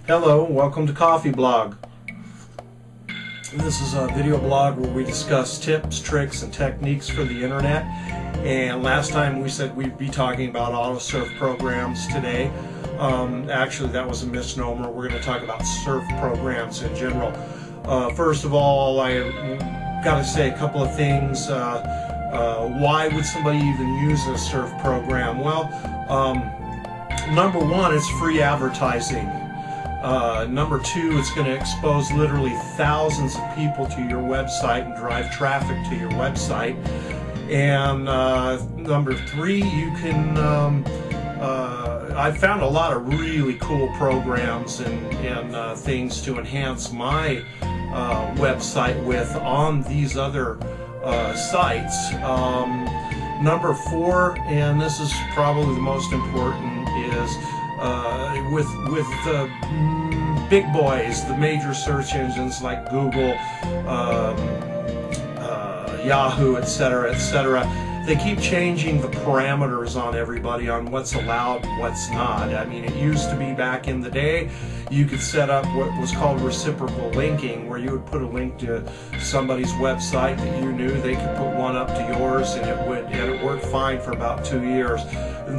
Hello, welcome to Coffee Blog. This is a video blog where we discuss tips, tricks, and techniques for the internet. And last time we said we'd be talking about auto-surf programs today. Actually, that was a misnomer. We're going to talk about surf programs in general. First of all, I got to say a couple of things. Why would somebody even use a surf program? Well, number one, it's free advertising. Number two, it's going to expose literally thousands of people to your website and drive traffic to your website. And number three, you can I've found a lot of really cool programs and things to enhance my website with on these other sites. Number four, and this is probably the most important, is with the big boys, the major search engines like Google, Yahoo, etc., etc. They keep changing the parameters on everybody on what's allowed and what's not. I mean, it used to be back in the day, you could set up what was called reciprocal linking, where you would put a link to somebody's website that you knew, they could put one up to yours, and it worked fine for about 2 years.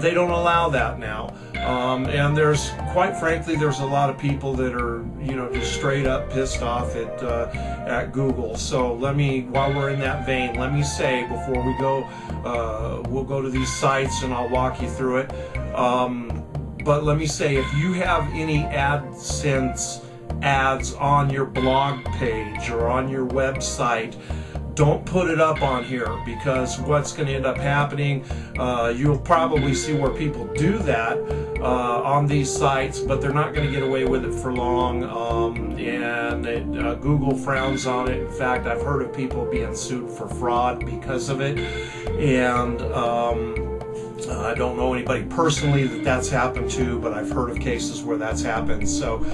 They don't allow that now. And there's, quite frankly, there's a lot of people that are, just straight up pissed off at Google. So while we're in that vein, let me say before we go, we'll go to these sites and I'll walk you through it. But let me say, if you have any AdSense ads on your blog page or on your website, don't put it up on here, because what's going to end up happening, you'll probably see where people do that on these sites, but they're not going to get away with it for long, and Google frowns on it. In fact, I've heard of people being sued for fraud because of it, and I don't know anybody personally that's happened to, but I've heard of cases where that's happened. So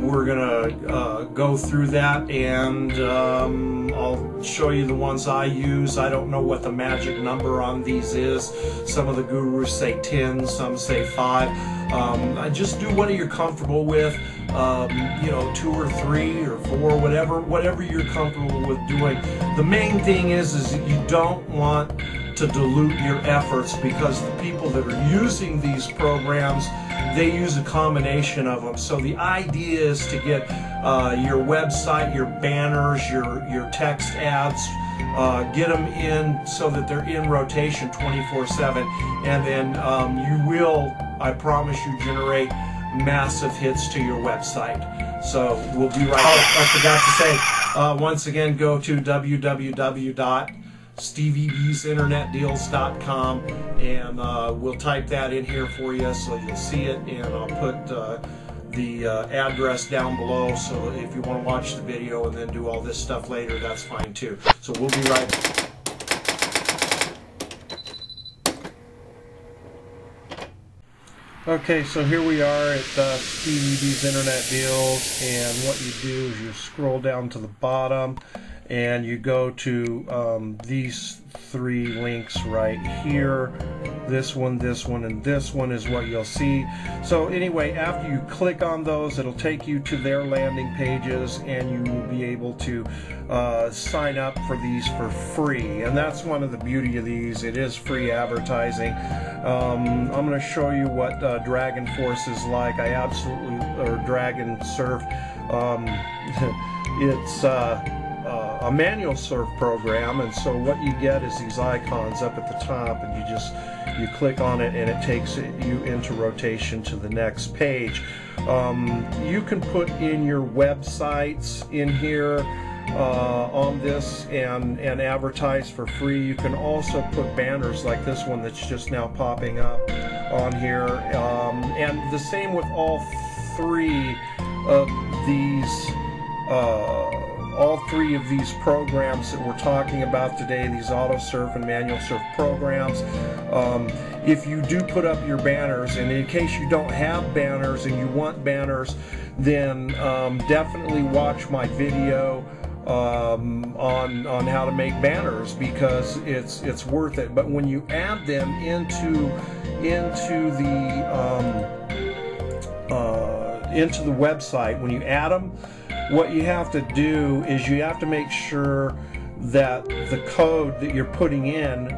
we're gonna go through that, and I'll show you the ones I use. I don't know what the magic number on these is. Some of the gurus say 10, some say 5. Just do what you're comfortable with. 2 or 3 or 4, whatever you're comfortable with doing. The main thing is that you don't want to dilute your efforts, because the people that are using these programs, they use a combination of them. So the idea is to get your website, your banners, your text ads, get them in so that they're in rotation 24/7, and then you will, I promise you, generate massive hits to your website. So we'll be right back. I forgot to say, once again, go to www.steviebsinternetdeals.com, and we'll type that in here for you so you'll see it, and I'll put the address down below, so if you want to watch the video and then do all this stuff later, that's fine too. So we'll be right back. Okay, so here we are at Stevie B's Internet Deals, and what you do is you scroll down to the bottom and you go to these 3 links right here. This one, and this one is what you'll see. So anyway, after you click on those, it'll take you to their landing pages, and you will be able to sign up for these for free. And that's one of the beauty of these. It is free advertising. I'm going to show you what Dragon Force is like. Or Dragon Surf. It's a manual surf program, and so what you get is these icons up at the top, and you click on it, and it takes you into rotation to the next page. You can put in your websites in here on this and advertise for free. You can also put banners like this one that's just now popping up on here, and the same with all 3 of these programs that we're talking about today, these auto surf and manual surf programs. If you do put up your banners, and in case you don't have banners and you want banners, then definitely watch my video on how to make banners, because it's worth it. But when you add them into into the website, when you add them, what you have to do is you have to make sure that the code that you're putting in,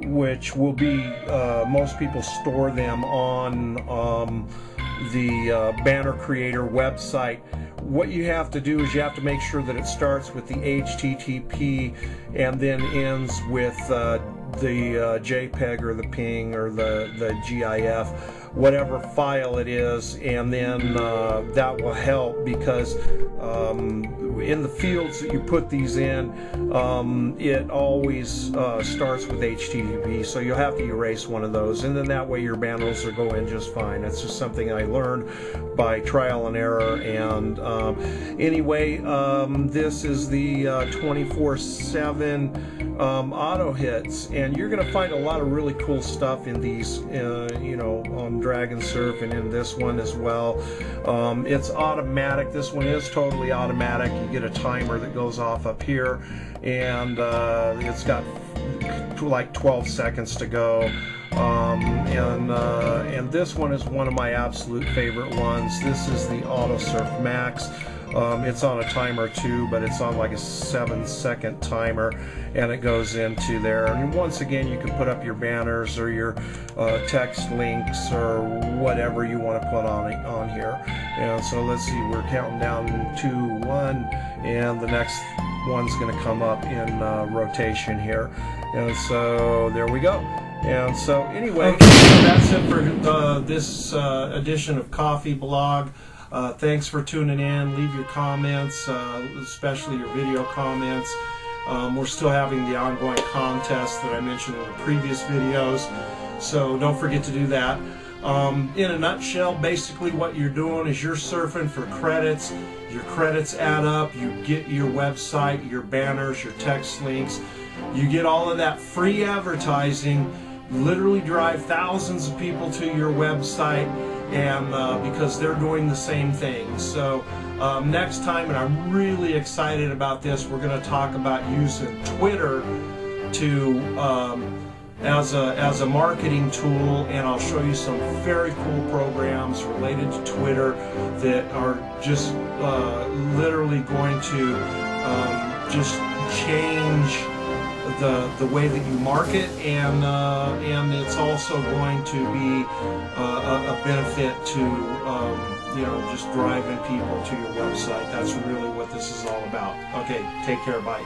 which will be, most people store them on the Banner Creator website. What you have to do is you have to make sure that it starts with the HTTP and then ends with the JPEG or the PNG or the GIF, whatever file it is, and then that will help, because in the fields that you put these in, it always starts with HTTP, so you'll have to erase one of those, and then that way your banners will go in just fine. That's just something I learned by trial and error. And anyway, this is the 24/7 auto hits, and you're going to find a lot of really cool stuff in these, you know, on Dragon Surf, and in this one as well. It's automatic. This one is totally automatic. You get a timer that goes off up here, and it's got like 12 seconds to go. And this one is one of my absolute favorite ones. This is the Auto Surf Max. It's on a timer too, but it's on like a 7-second timer, and it goes into there. And once again, you can put up your banners or your text links or whatever you want to put on here. And so let's see, we're counting down 2, 1, and the next one's going to come up in rotation here. And so there we go. And so anyway, okay, that's it for this edition of Coffee Blog. Thanks for tuning in. Leave your comments, especially your video comments. We're still having the ongoing contest that I mentioned in the previous videos, so don't forget to do that. In a nutshell, basically what you're doing is you're surfing for credits. Your credits add up. You get your website, your banners, your text links. You get all of that free advertising. Literally drive thousands of people to your website, and because they're doing the same thing. So next time, and I'm really excited about this, we're going to talk about using Twitter to as a marketing tool, and I'll show you some very cool programs related to Twitter that are just literally going to just change the way that you market, and it's also going to be a benefit to you know, just driving people to your website. That's really what this is all about. Okay, take care, bye.